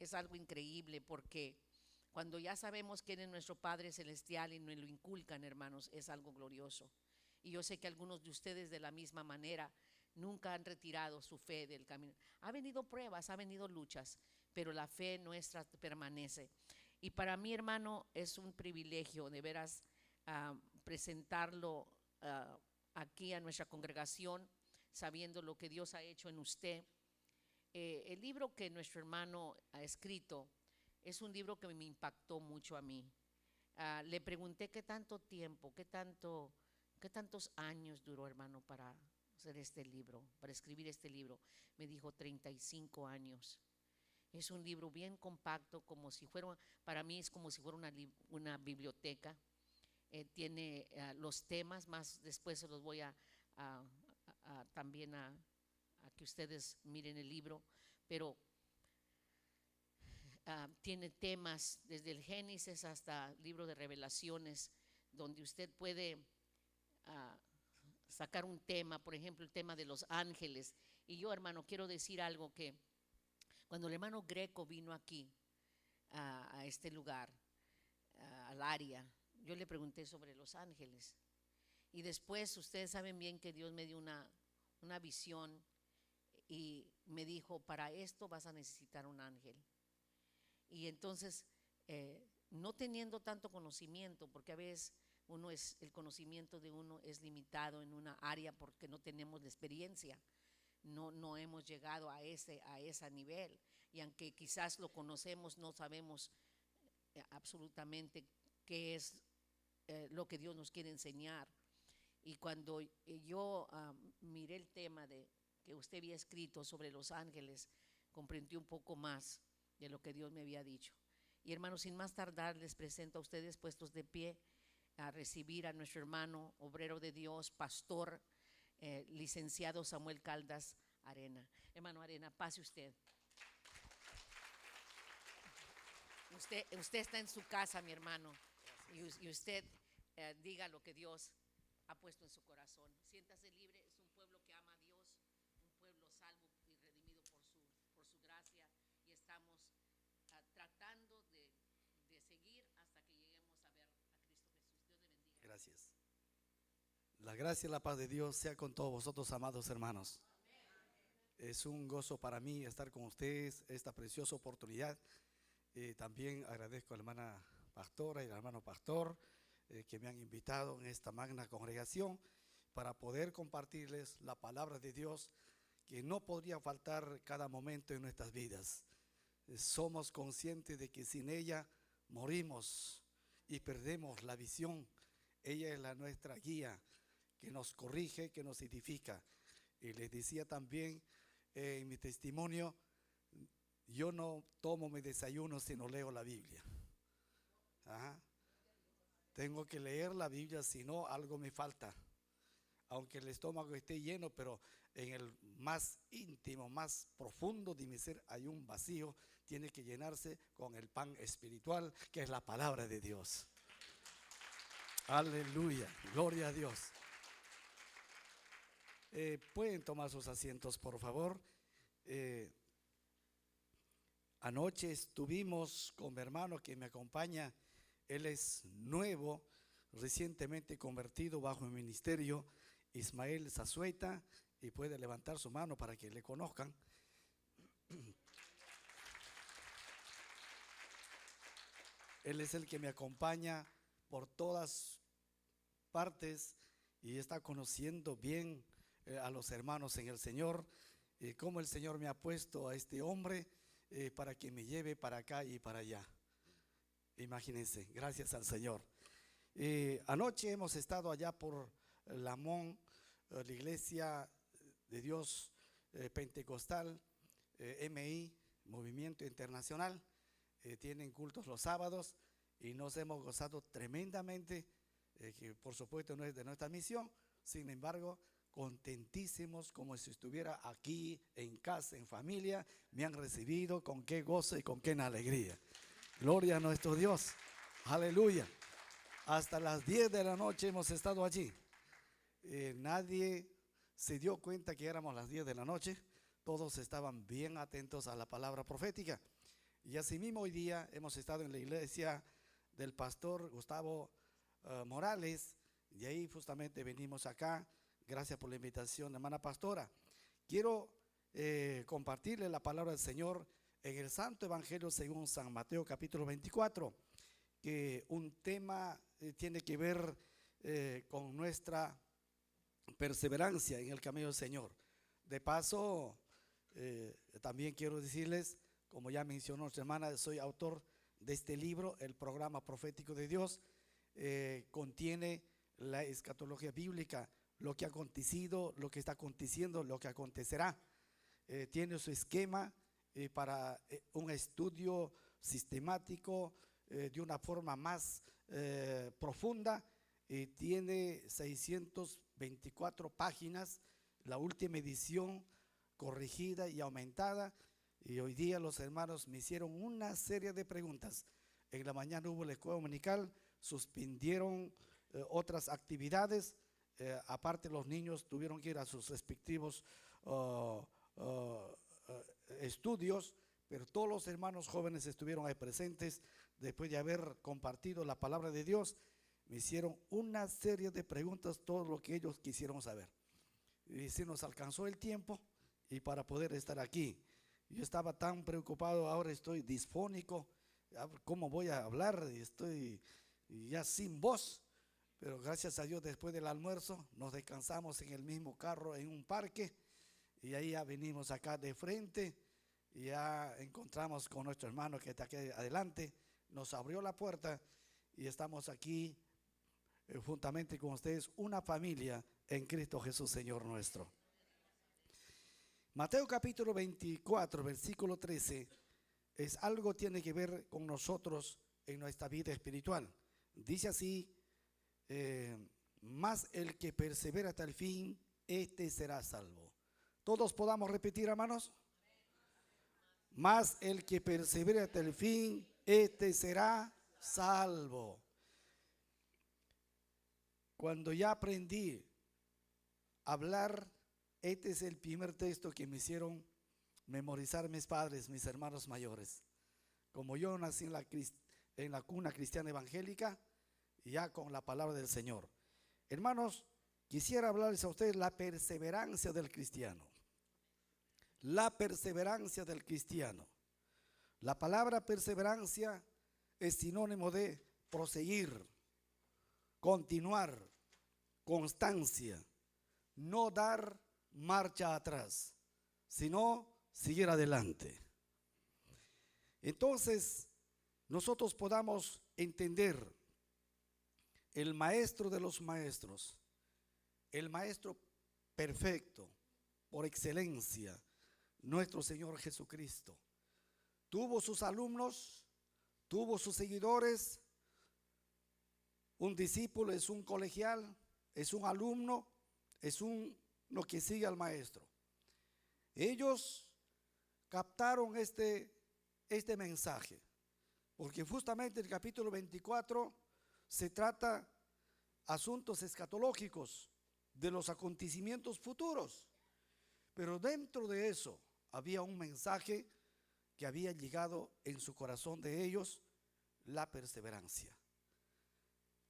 es algo increíble porque cuando ya sabemos quién es nuestro Padre Celestial y nos lo inculcan, hermanos, es algo glorioso. Y yo sé que algunos de ustedes de la misma manera nunca han retirado su fe del camino. Ha venido pruebas, ha venido luchas, pero la fe nuestra permanece. Y para mí, hermano, es un privilegio de veras presentarlo aquí a nuestra congregación, sabiendo lo que Dios ha hecho en usted. El libro que nuestro hermano ha escrito es un libro que me impactó mucho a mí. Le pregunté qué tanto tiempo, qué tantos años duró, hermano, para hacer este libro, para escribir este libro. Me dijo 35 años. Es un libro bien compacto, como si fuera, para mí es como si fuera una biblioteca. Tiene los temas, más después se los voy a- también a que ustedes miren el libro, pero tiene temas desde el Génesis hasta el libro de Revelaciones, donde usted puede ah, sacar un tema, por ejemplo, el tema de los ángeles. Y yo, hermano, quiero decir algo que cuando el hermano Greco vino aquí a este lugar, al área, yo le pregunté sobre los ángeles. Y después ustedes saben bien que Dios me dio una visión y me dijo, para esto vas a necesitar un ángel. Y entonces, no teniendo tanto conocimiento, porque a veces el conocimiento de uno es limitado en una área porque no tenemos la experiencia, no hemos llegado a ese nivel. Y aunque quizás lo conocemos, no sabemos absolutamente qué es lo que Dios nos quiere enseñar. Y cuando yo miré el tema de que usted había escrito sobre los ángeles, comprendí un poco más de lo que Dios me había dicho. Y hermanos, sin más tardar, les presento a ustedes puestos de pie a recibir a nuestro hermano, obrero de Dios, pastor, licenciado Samuel Caldas Arena. Hermano Arena, pase usted. Usted está en su casa, mi hermano, y usted diga lo que Dios ha puesto en su corazón. Siéntase libre, es un pueblo que ama a Dios, un pueblo salvo y redimido por su gracia, y estamos tratando de seguir hasta que lleguemos a ver a Cristo Jesús. Dios le bendiga. Gracias. La gracia y la paz de Dios sea con todos vosotros, amados hermanos. Es un gozo para mí estar con ustedes, esta preciosa oportunidad. También agradezco a la hermana pastora y al hermano pastor que me han invitado en esta magna congregación para poder compartirles la palabra de Dios que no podría faltar cada momento en nuestras vidas. Somos conscientes de que sin ella morimos y perdemos la visión. Ella es nuestra guía que nos corrige, que nos edifica. Y les decía también en mi testimonio, yo no tomo mi desayuno si no leo la Biblia. Ajá. Tengo que leer la Biblia, si no algo me falta. Aunque el estómago esté lleno, pero en el más íntimo, más profundo de mi ser hay un vacío. Tiene que llenarse con el pan espiritual, que es la palabra de Dios. Aleluya, gloria a Dios. Pueden tomar sus asientos, por favor. Anoche estuvimos con mi hermano que me acompaña. Él es nuevo, recientemente convertido bajo el ministerio, Ismael Zazueta, y puede levantar su mano para que le conozcan. Él es el que me acompaña por todas partes y está conociendo bien a los hermanos en el Señor, cómo el Señor me ha puesto a este hombre para que me lleve para acá y para allá. Imagínense, gracias al Señor. Anoche hemos estado allá por Lamón, la iglesia de Dios pentecostal, MI, Movimiento Internacional. Tienen cultos los sábados y nos hemos gozado tremendamente, que por supuesto no es de nuestra misión, sin embargo, contentísimos como si estuviera aquí en casa, en familia. Me han recibido con qué gozo y con qué alegría. Gloria a nuestro Dios, aleluya. Hasta las 10 de la noche hemos estado allí. Nadie se dio cuenta que éramos las 10 de la noche. Todos estaban bien atentos a la palabra profética. Y asimismo hoy día hemos estado en la iglesia del pastor Gustavo Morales, y ahí justamente venimos acá. Gracias por la invitación, hermana pastora. Quiero compartirle la palabra del Señor en el Santo Evangelio según San Mateo capítulo 24, que un tema tiene que ver con nuestra perseverancia en el camino del Señor. De paso, también quiero decirles, como ya mencionó nuestra hermana, soy autor de este libro, el programa profético de Dios. Contiene la escatología bíblica, lo que ha acontecido, lo que está aconteciendo, lo que acontecerá. Tiene su esquema para un estudio sistemático de una forma más profunda. Tiene 624 páginas, la última edición corregida y aumentada. Y hoy día los hermanos me hicieron una serie de preguntas. En la mañana hubo la escuela dominical, suspendieron otras actividades. Aparte, los niños tuvieron que ir a sus respectivos estudios, pero todos los hermanos jóvenes estuvieron ahí presentes. Después de haber compartido la palabra de Dios, me hicieron una serie de preguntas, todo lo que ellos quisieron saber. Y se nos alcanzó el tiempo y para poder estar aquí. Yo estaba tan preocupado, ahora estoy disfónico, ¿cómo voy a hablar? Estoy ya sin voz, pero gracias a Dios después del almuerzo nos descansamos en el mismo carro en un parque y ahí ya venimos acá de frente y ya encontramos con nuestro hermano que está aquí adelante, nos abrió la puerta y estamos aquí juntamente con ustedes, una familia en Cristo Jesús, Señor nuestro. Mateo capítulo 24, versículo 13, es algo que tiene que ver con nosotros en nuestra vida espiritual. Dice así, mas el que persevera hasta el fin, este será salvo. ¿Todos podamos repetir, hermanos? Mas el que persevera hasta el fin, este será salvo. Cuando ya aprendí a hablar, este es el primer texto que me hicieron memorizar mis padres, mis hermanos mayores. Como yo nací en la cuna cristiana evangélica, ya con la palabra del Señor. Hermanos, quisiera hablarles a ustedes la perseverancia del cristiano. La perseverancia del cristiano. La palabra perseverancia es sinónimo de proseguir, continuar, constancia, no dar marcha atrás, sino seguir adelante. Entonces, nosotros podamos entender el maestro de los maestros, el maestro perfecto, por excelencia, nuestro Señor Jesucristo. Tuvo sus alumnos, tuvo sus seguidores. Un discípulo es un colegial, es un alumno, es uno que sigue al maestro. Ellos captaron este mensaje, porque justamente el capítulo 24 se trata asuntos escatológicos de los acontecimientos futuros, pero dentro de eso había un mensaje que había llegado en su corazón de ellos, la perseverancia.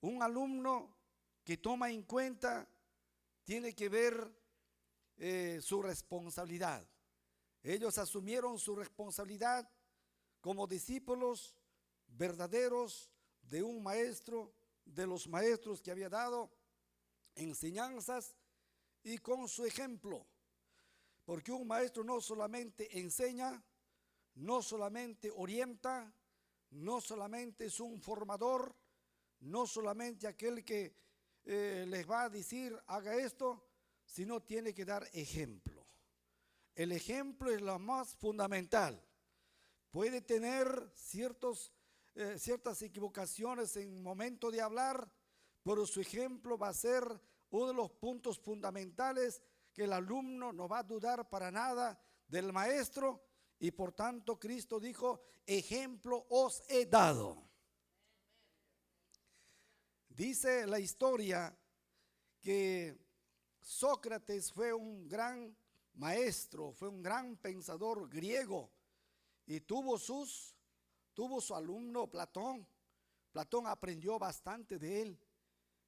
Un alumno que toma en cuenta tiene que ver su responsabilidad. Ellos asumieron su responsabilidad como discípulos verdaderos de un maestro, de los maestros que había dado enseñanzas, y con su ejemplo. Porque un maestro no solamente enseña, no solamente orienta, no solamente es un formador, no solamente aquel que les va a decir haga esto, sino tiene que dar ejemplo. El ejemplo es lo más fundamental. Puede tener ciertas equivocaciones en el momento de hablar, pero su ejemplo va a ser uno de los puntos fundamentales que el alumno no va a dudar para nada del maestro, y por tanto Cristo dijo, ejemplo os he dado. Dice la historia que Sócrates fue un gran maestro, fue un gran pensador griego y tuvo sus tuvo su alumno Platón. Platón aprendió bastante de él.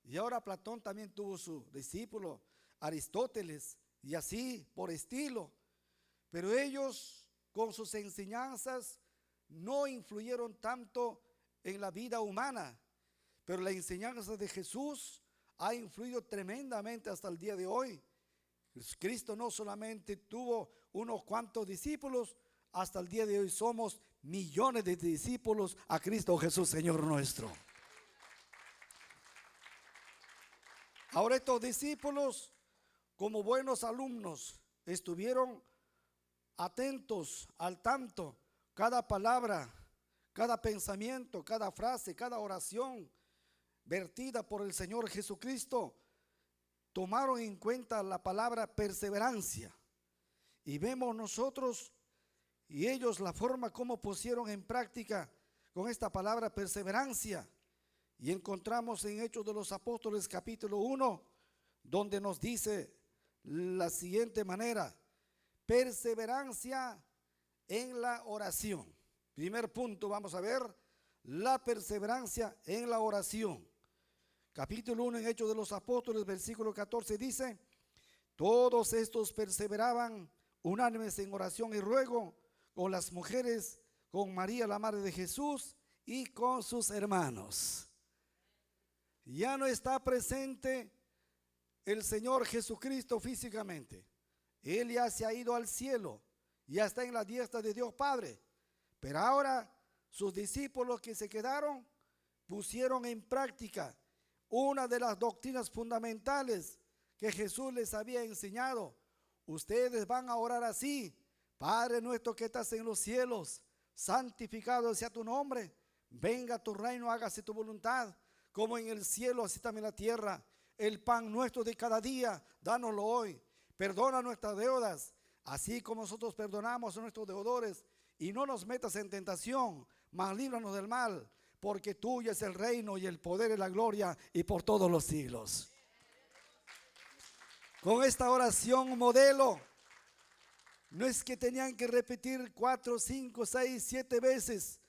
Y ahora Platón también tuvo su discípulo Aristóteles, y así por estilo. Pero ellos con sus enseñanzas no influyeron tanto en la vida humana. Pero la enseñanza de Jesús ha influido tremendamente hasta el día de hoy. Cristo no solamente tuvo unos cuantos discípulos, hasta el día de hoy somos millones de discípulos a Cristo Jesús, Señor nuestro. Ahora estos discípulos, como buenos alumnos, estuvieron atentos, al tanto, cada palabra, cada pensamiento, cada frase, cada oración vertida por el Señor Jesucristo. Tomaron en cuenta la palabra perseverancia. Y vemos nosotros y ellos la forma como pusieron en práctica con esta palabra perseverancia. Y encontramos en Hechos de los Apóstoles capítulo 1, donde nos dice la siguiente manera: perseverancia en la oración. Primer punto, vamos a ver la perseverancia en la oración. Capítulo 1 en Hechos de los Apóstoles, versículo 14 dice: todos estos perseveraban unánimes en oración y ruego con las mujeres, con María la madre de Jesús y con sus hermanos. Ya no está presente el Señor Jesucristo físicamente. Él ya se ha ido al cielo, ya está en la diestra de Dios Padre. Pero ahora sus discípulos que se quedaron pusieron en práctica una de las doctrinas fundamentales que Jesús les había enseñado. Ustedes van a orar así: Padre nuestro que estás en los cielos, santificado sea tu nombre, venga tu reino, hágase tu voluntad, como en el cielo así también en la tierra. El pan nuestro de cada día, dánoslo hoy. Perdona nuestras deudas, así como nosotros perdonamos a nuestros deudores, y no nos metas en tentación, mas líbranos del mal, porque tuyo es el reino y el poder y la gloria y por todos los siglos. Con esta oración modelo, no es que tenían que repetir 4, 5, 6, 7 veces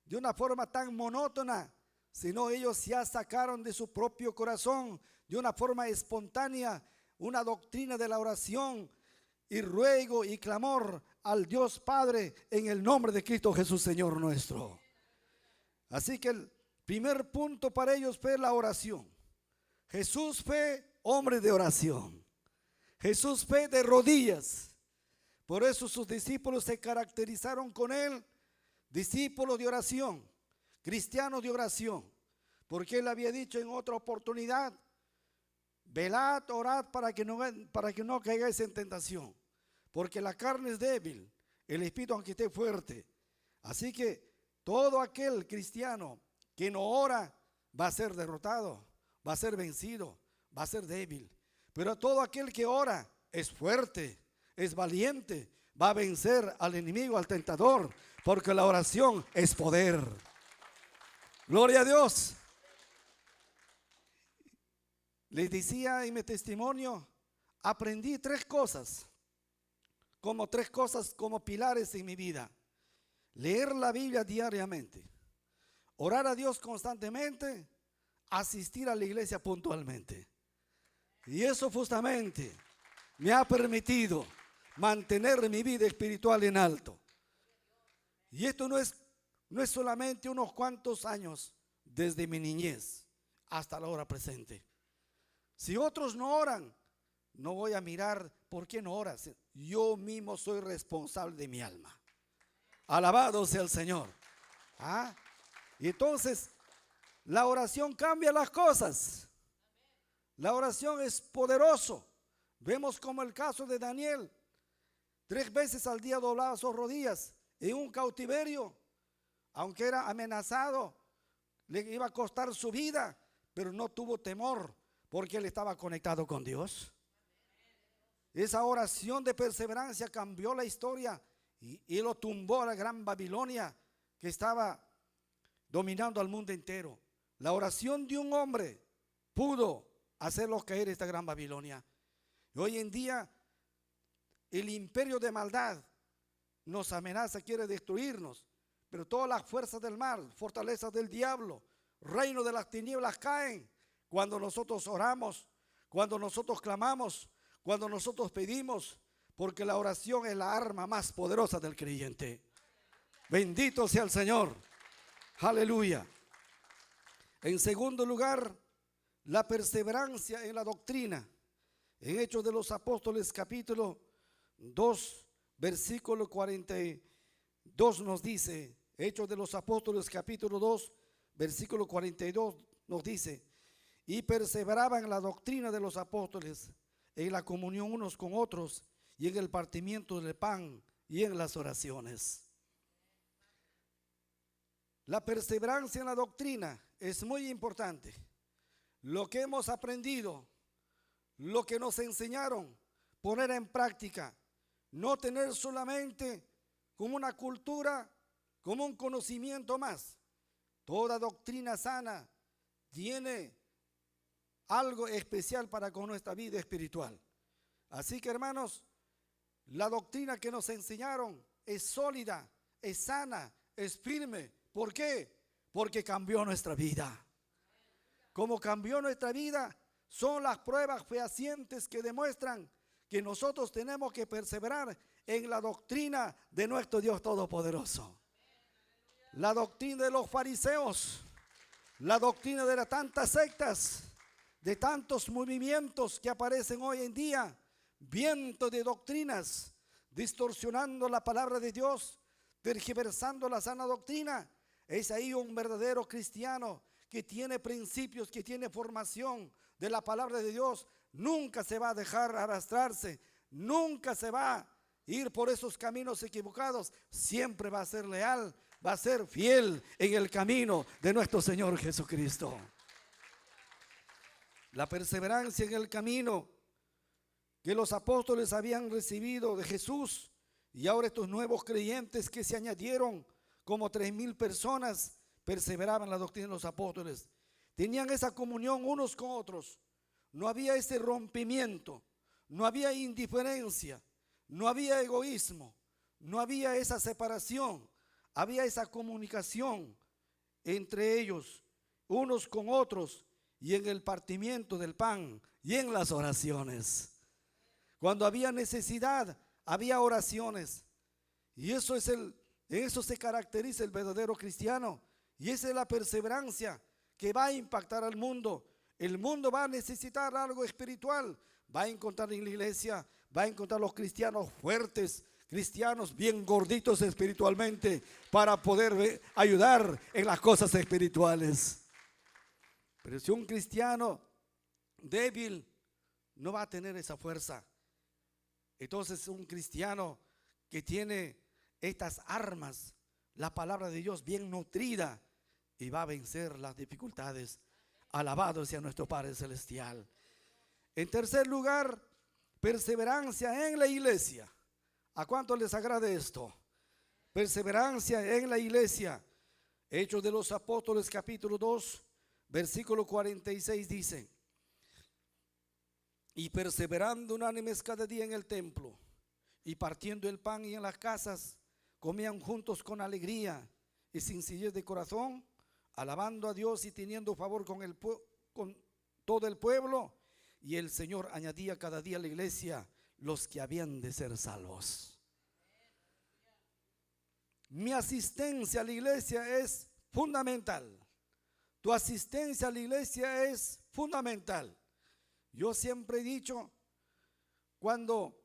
de una forma tan monótona, sino ellos ya sacaron de su propio corazón, de una forma espontánea, una doctrina de la oración y ruego y clamor al Dios Padre en el nombre de Cristo Jesús, Señor nuestro. Así que el primer punto para ellos fue la oración. Jesús fue hombre de oración. Jesús fue de rodillas. Por eso sus discípulos se caracterizaron con él, discípulos de oración, cristianos de oración. Porque él había dicho en otra oportunidad: velad, orad para que no caigáis en tentación. Porque la carne es débil, el espíritu aunque esté fuerte. Así que todo aquel cristiano que no ora va a ser derrotado, va a ser vencido, va a ser débil. Pero todo aquel que ora es fuerte, es valiente, va a vencer al enemigo, al tentador, porque la oración es poder. Gloria a Dios. Les decía en mi testimonio, aprendí tres cosas como pilares en mi vida: leer la Biblia diariamente, orar a Dios constantemente, asistir a la iglesia puntualmente. Y eso justamente me ha permitido mantener mi vida espiritual en alto. Y esto no es solamente unos cuantos años, desde mi niñez hasta la hora presente. Si otros no oran, no voy a mirar por qué no oras. Yo mismo soy responsable de mi alma. Alabado sea el Señor. Y entonces la oración cambia las cosas. La oración es poderoso. Vemos como el caso de Daniel: 3 veces al día doblaba sus rodillas en un cautiverio, aunque era amenazado, le iba a costar su vida, pero no tuvo temor porque él estaba conectado con Dios. Esa oración de perseverancia cambió la historia y lo tumbó a la gran Babilonia que estaba dominando al mundo entero. La oración de un hombre pudo hacerlo caer esta gran Babilonia. Y hoy en día el imperio de maldad nos amenaza, quiere destruirnos, pero todas las fuerzas del mal, fortalezas del diablo, reino de las tinieblas caen cuando nosotros oramos, cuando nosotros clamamos, cuando nosotros pedimos, porque la oración es la arma más poderosa del creyente. Bendito sea el Señor. Aleluya. En segundo lugar, la perseverancia en la doctrina. En Hechos de los Apóstoles capítulo 2, versículo 42 nos dice, Hechos de los Apóstoles capítulo 2, versículo 42 nos dice, y perseveraban en la doctrina de los apóstoles, en la comunión unos con otros, y en el partimiento del pan, y en las oraciones. La perseverancia en la doctrina es muy importante. Lo que hemos aprendido, lo que nos enseñaron, poner en práctica, no tener solamente como una cultura, como un conocimiento más. Toda doctrina sana tiene algo especial para con nuestra vida espiritual. Así que, hermanos, la doctrina que nos enseñaron es sólida, es sana, es firme. ¿Por qué? Porque cambió nuestra vida. Como cambió nuestra vida, son las pruebas fehacientes que demuestran que nosotros tenemos que perseverar en la doctrina de nuestro Dios Todopoderoso. La doctrina de los fariseos, la doctrina de las tantas sectas, de tantos movimientos que aparecen hoy en día, viento de doctrinas, distorsionando la palabra de Dios, tergiversando la sana doctrina. Es ahí un verdadero cristiano que tiene principios, que tiene formación de la palabra de Dios. Nunca se va a dejar arrastrarse, nunca se va a ir por esos caminos equivocados. Siempre va a ser leal, va a ser fiel en el camino de nuestro Señor Jesucristo. La perseverancia en el camino que los apóstoles habían recibido de Jesús, y ahora estos nuevos creyentes que se añadieron, como 3,000 personas, perseveraban en la doctrina de los apóstoles. Tenían esa comunión unos con otros. No había ese rompimiento, no había indiferencia, no había egoísmo, no había esa separación, había esa comunicación entre ellos, unos con otros, y en el partimiento del pan y en las oraciones. Cuando había necesidad, había oraciones. Y eso es en eso se caracteriza el verdadero cristiano. Y esa es la perseverancia que va a impactar al mundo. El mundo va a necesitar algo espiritual. Va a encontrar en la iglesia, va a encontrar los cristianos fuertes, cristianos bien gorditos espiritualmente, para poder ayudar en las cosas espirituales. Pero si un cristiano débil no va a tener esa fuerza, entonces un cristiano que tiene estas armas, la palabra de Dios bien nutrida, y va a vencer las dificultades. Alabado sea nuestro Padre Celestial. En tercer lugar, perseverancia en la iglesia. ¿A cuánto les agrada esto? Perseverancia en la iglesia. Hechos de los Apóstoles capítulo 2, versículo 46 dice: y perseverando unánimes cada día en el templo, y partiendo el pan y en las casas, comían juntos con alegría y sencillez de corazón, alabando a Dios y teniendo favor con todo el pueblo. Y el Señor añadía cada día a la iglesia los que habían de ser salvos. Mi asistencia a la iglesia es fundamental. Tu asistencia a la iglesia es fundamental. Yo siempre he dicho, cuando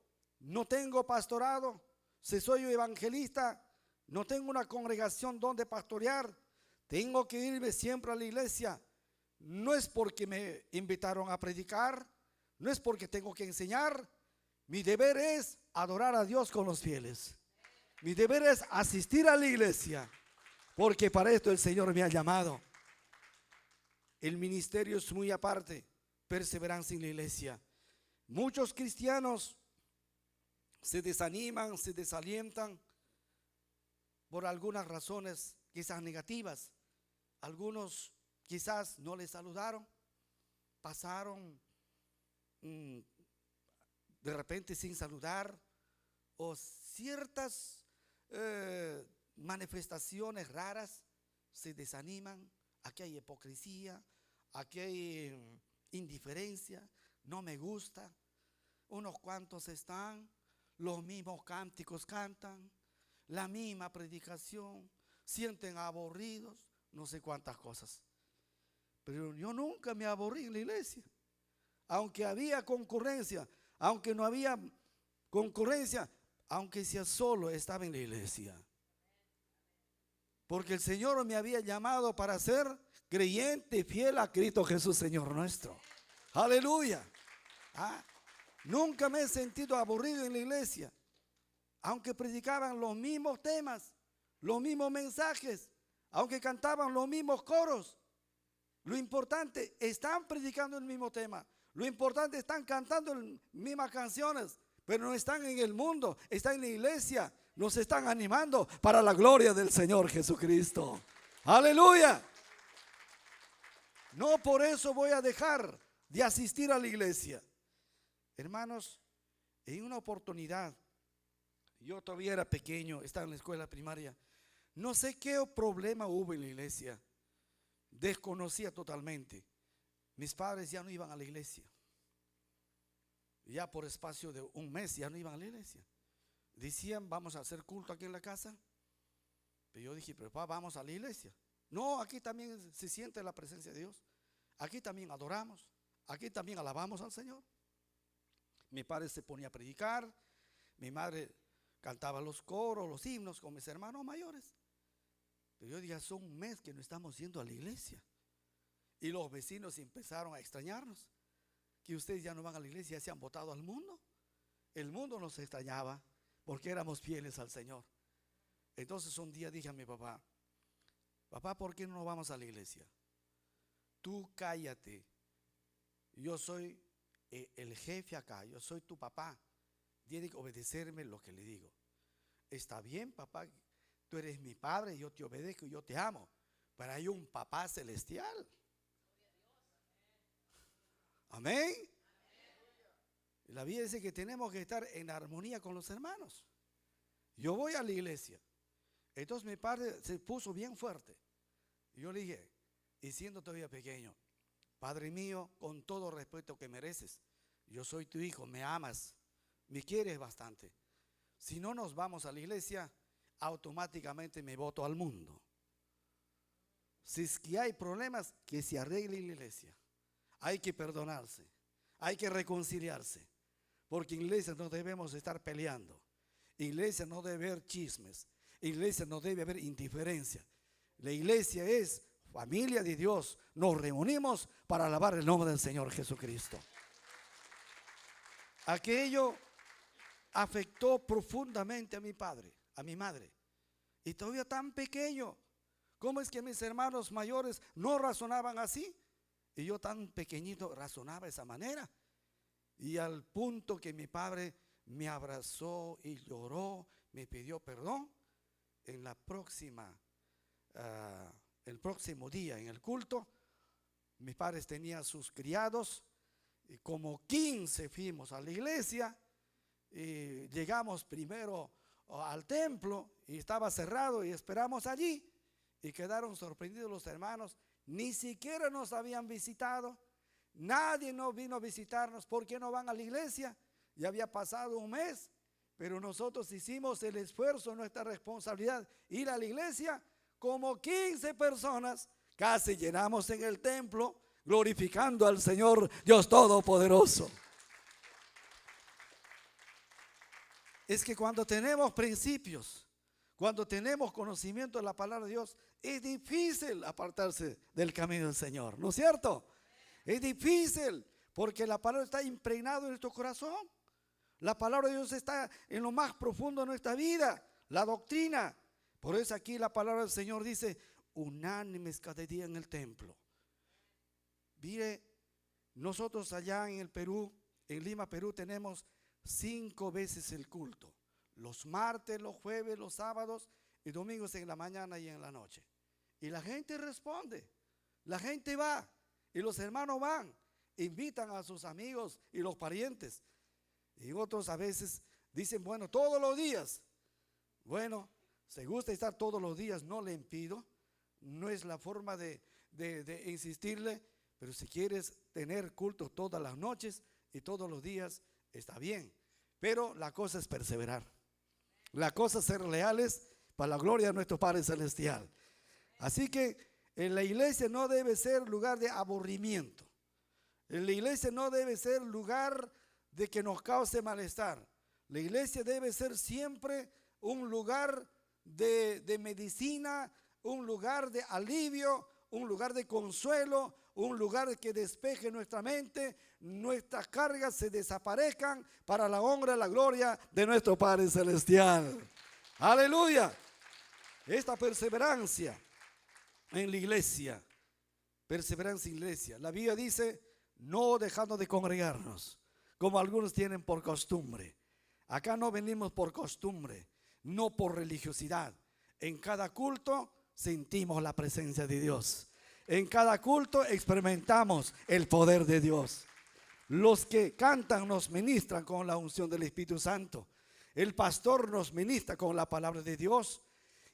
no tengo pastorado, si soy evangelista, no tengo una congregación donde pastorear, tengo que irme siempre a la iglesia. No es porque me invitaron a predicar, no es porque tengo que enseñar. Mi deber es adorar a Dios con los fieles. Mi deber es asistir a la iglesia, porque para esto el Señor me ha llamado. El ministerio es muy aparte. Perseverancia en la iglesia. Muchos cristianos se desaniman, se desalientan por algunas razones quizás negativas. Algunos quizás no les saludaron, pasaron de repente sin saludar, o ciertas manifestaciones raras, se desaniman, aquí hay hipocresía, aquí hay indiferencia, no me gusta. Unos cuantos están, los mismos cánticos cantan, la misma predicación, sienten aburridos, no sé cuántas cosas. Pero yo nunca me aburrí en la iglesia. Aunque había concurrencia, aunque no había concurrencia, aunque sea solo, estaba en la iglesia. Porque el Señor me había llamado para ser creyente, fiel a Cristo Jesús, Señor nuestro. Aleluya. Nunca me he sentido aburrido en la iglesia. Aunque predicaban los mismos temas, los mismos mensajes, aunque cantaban los mismos coros. Lo importante, están predicando el mismo tema. Lo importante, están cantando las mismas canciones, pero no están en el mundo, están en la iglesia. Nos están animando para la gloria del Señor Jesucristo. Aleluya. No por eso voy a dejar de asistir a la iglesia. Hermanos, en una oportunidad, yo todavía era pequeño, estaba en la escuela primaria. No sé qué problema hubo en la iglesia. Desconocía totalmente. Mis padres ya no iban a la iglesia. Ya por espacio de un mes ya no iban a la iglesia. Decían, vamos a hacer culto aquí en la casa. Pero yo dije, pero papá, vamos a la iglesia. No, aquí también se siente la presencia de Dios. Aquí también adoramos. Aquí también alabamos al Señor. Mi padre se ponía a predicar. Mi madre cantaba los coros, los himnos con mis hermanos mayores. Pero yo dije, hace un mes que no estamos yendo a la iglesia. Y los vecinos empezaron a extrañarnos. Que ustedes ya no van a la iglesia, ya se han botado al mundo. El mundo nos extrañaba porque éramos fieles al Señor. Entonces un día dije a mi papá, papá, ¿por qué no vamos a la iglesia? Tú cállate. Yo soy el jefe acá, yo soy tu papá. Tiene que obedecerme lo que le digo. Está bien, papá, tú eres mi padre, yo te obedezco, yo te amo. Pero hay un papá celestial. Amén. La Biblia dice que tenemos que estar en armonía con los hermanos. Yo voy a la iglesia. Entonces mi padre se puso bien fuerte. Y yo le dije, y siendo todavía pequeño, Padre mío, con todo respeto que mereces, yo soy tu hijo, me amas, me quieres bastante. Si no nos vamos a la iglesia, automáticamente me voto al mundo. Si es que hay problemas, que se arregle en la iglesia. Hay que perdonarse, hay que reconciliarse, porque en iglesia no debemos estar peleando. En iglesia no debe haber chismes, en iglesia no debe haber indiferencia. La iglesia es familia de Dios, nos reunimos para alabar el nombre del Señor Jesucristo. Aquello afectó profundamente a mi padre, a mi madre, y todavía tan pequeño. ¿Cómo es que mis hermanos mayores no razonaban así? Y yo tan pequeñito razonaba de esa manera. Y al punto que mi padre me abrazó y lloró, me pidió perdón. En la próxima, el próximo día en el culto, mis padres tenían sus criados. Y como 15 fuimos a la iglesia. Y llegamos primero al templo y estaba cerrado y esperamos allí. Y quedaron sorprendidos los hermanos. Ni siquiera nos habían visitado. Nadie nos vino a visitarnos. ¿Por qué no van a la iglesia? Ya había pasado un mes. Pero nosotros hicimos el esfuerzo, nuestra responsabilidad, ir a la iglesia. Como 15 personas casi llenamos en el templo, glorificando al Señor Dios Todopoderoso. Es que cuando tenemos principios, cuando tenemos conocimiento de la palabra de Dios, es difícil apartarse del camino del Señor, ¿no es cierto? Es difícil porque la palabra está impregnada en nuestro corazón. La palabra de Dios está en lo más profundo de nuestra vida, la doctrina. Por eso aquí la palabra del Señor dice, unánimes cada día en el templo. Mire, nosotros allá en el Perú, en Lima, Perú, tenemos 5 veces el culto. Los martes, los jueves, los sábados y domingos en la mañana y en la noche. Y la gente responde, la gente va y los hermanos van, invitan a sus amigos y los parientes. Y otros a veces dicen, bueno, todos los días. Bueno, Si gusta estar todos los días, no le impido. No es la forma de insistirle, pero si quieres tener cultos todas las noches y todos los días, está bien. Pero la cosa es perseverar. La cosa es ser leales para la gloria de nuestro Padre Celestial. Así que en la iglesia no debe ser lugar de aburrimiento. En la iglesia no debe ser lugar de que nos cause malestar. La iglesia debe ser siempre un lugar de medicina, un lugar de alivio, un lugar de consuelo, un lugar que despeje nuestra mente, nuestras cargas se desaparezcan para la honra y la gloria de nuestro Padre Celestial. Aleluya. Esta perseverancia en la iglesia, perseverancia en la iglesia. La Biblia dice, no dejando de congregarnos, como algunos tienen por costumbre. Acá no venimos por costumbre, no por religiosidad. En cada culto sentimos la presencia de Dios. En cada culto experimentamos el poder de Dios. Los que cantan nos ministran con la unción del Espíritu Santo. El pastor nos ministra con la palabra de Dios.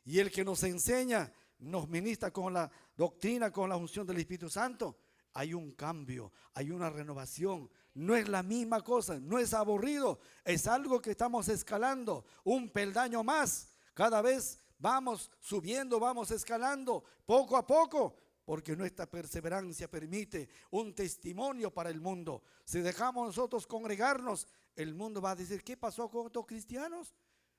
Y el que nos enseña nos ministra con la doctrina, con la unción del Espíritu Santo. Hay un cambio, hay una renovación. No es la misma cosa, no es aburrido. Es algo que estamos escalando, un peldaño más. Cada vez vamos subiendo, vamos escalando, poco a poco. Porque nuestra perseverancia permite un testimonio para el mundo. Si dejamos nosotros congregarnos, el mundo va a decir, ¿qué pasó con estos cristianos?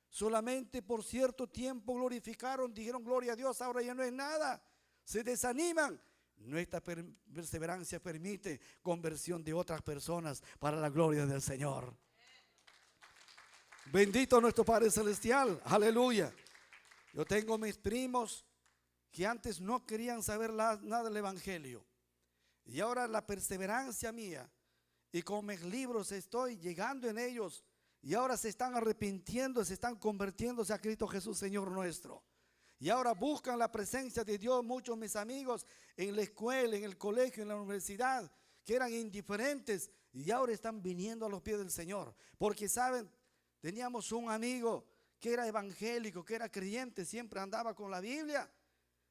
Solamente por cierto tiempo glorificaron, dijeron gloria a Dios, ahora ya no es nada. Se desaniman. Nuestra perseverancia permite conversión de otras personas para la gloria del Señor. Bendito nuestro Padre Celestial, aleluya. Yo tengo mis primos que antes no querían saber nada del Evangelio. Y ahora la perseverancia mía y con mis libros estoy llegando en ellos. Y ahora se están arrepintiendo, se están convirtiéndose a Cristo Jesús, Señor nuestro. Y ahora buscan la presencia de Dios. Muchos de mis amigos en la escuela, en el colegio, en la universidad, que eran indiferentes, y ahora están viniendo a los pies del Señor. Porque saben, teníamos un amigo que era evangélico, que era creyente, siempre andaba con la Biblia.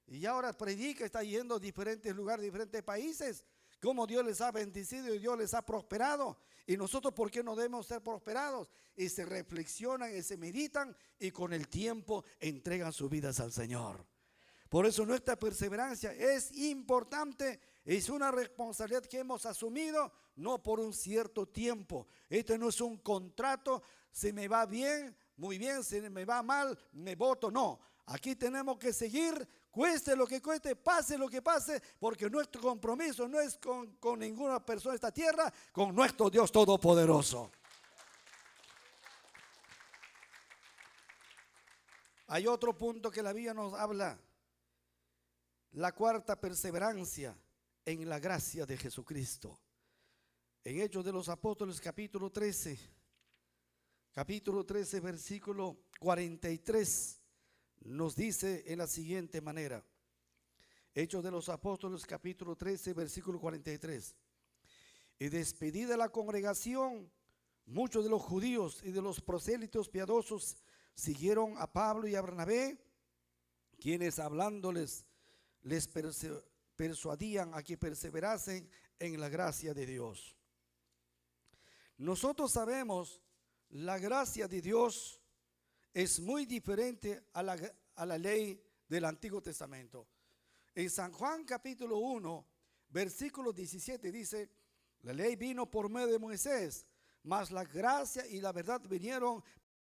Y ahora predica, está yendo a diferentes lugares, diferentes países. Cómo Dios les ha bendecido y Dios les ha prosperado. Y nosotros, ¿por qué no debemos ser prosperados? Y se reflexionan y se meditan y con el tiempo entregan sus vidas al Señor. Por eso nuestra perseverancia es importante. Es una responsabilidad que hemos asumido, no por un cierto tiempo. Esto no es un contrato, se me va bien, muy bien, se me va mal, me voto. No, aquí tenemos que seguir. Cueste lo que cueste, pase lo que pase, porque nuestro compromiso no es con ninguna persona de esta tierra, con nuestro Dios Todopoderoso. Hay otro punto que la Biblia nos habla, la cuarta perseverancia en la gracia de Jesucristo. En Hechos de los Apóstoles capítulo 13, versículo 43. Nos dice en la siguiente manera, Hechos de los Apóstoles capítulo 13 versículo 43. Y despedida la congregación, muchos de los judíos y de los prosélitos piadosos siguieron a Pablo y a Bernabé, quienes hablándoles les persuadían a que perseverasen en la gracia de Dios. Nosotros sabemos la gracia de Dios es muy diferente a la ley del Antiguo Testamento. En San Juan capítulo 1, versículo 17 dice, la ley vino por medio de Moisés, mas la gracia y la verdad vinieron